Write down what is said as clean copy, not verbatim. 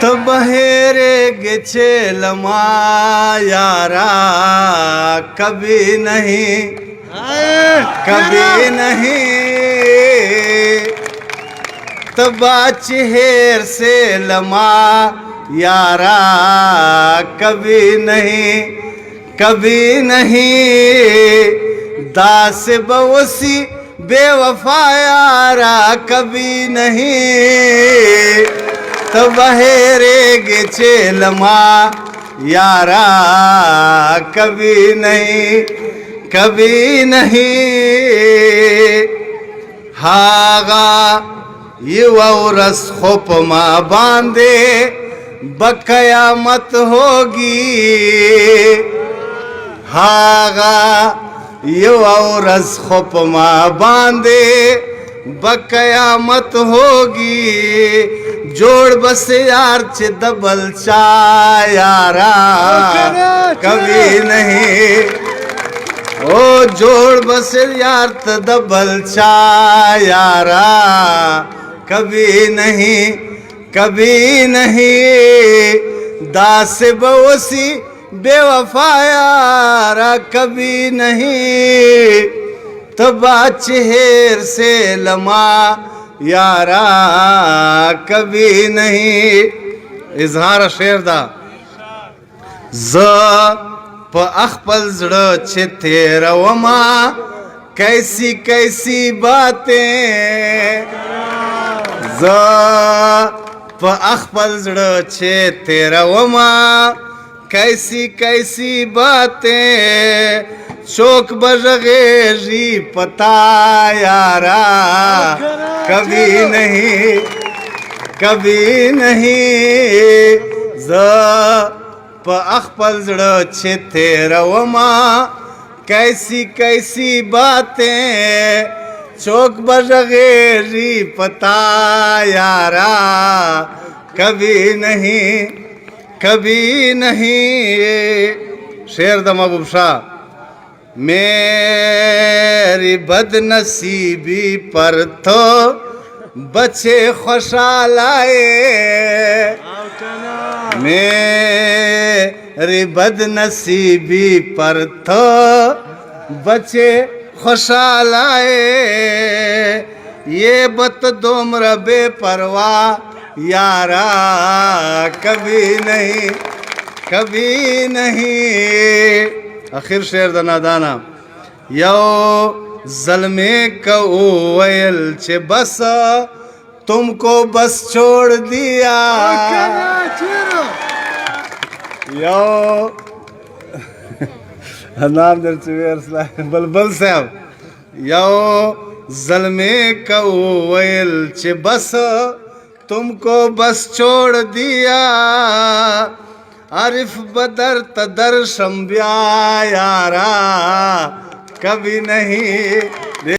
तो बहेरे गेचे लमा यारा कभी नहीं कभी नहीं तो बाचहेर से लमा यारा कभी नहीं दास बवसी बेवफा यारा कभी नहीं तो बहेरे गेचे लमा यारा कभी नहीं हागा युवरस खोप मा बांधे बकयामत होगी हागा युवरस खोप मा बांधे बकयामत होगी जोड़ बस यार च दबल चा यारा कभी नहीं ओ जोड़ बस यार त दबल चा यारा कभी नहीं दास बवसी बेवफा यारा कभी नहीं तो बाचहेर से लमा यारा कभी नहीं इजहार शेर दा ज प अखपल जड़ छे तेरा वमा कैसी बातें ज प अखपल जड़ छे तेरा वमा कैसी बातें शोक बजगेरी पता यारा कभी नहीं ज प अखपल जड़ छे तेरा वमा कैसी बातें शोक बजगेरी पता यारा कभी नहीं शेर द महबूब शाह मेरी बदनसीबी पर तो बचे खुशहाल आए मेरी बदनसीबी पर तो बचे खुशहाल आए ये बत दोमर बेपरवाह यारा कभी नहीं आखिर शेर द नादाना यो जलमे कौयल चे बस तुमको बस छोड़ दिया यो नाम बलबल साहब यो जलमे कौयल चे बस तुमको बस छोड़ दिया आरिफ बदर तदर शम्बिया यारा कभी नहीं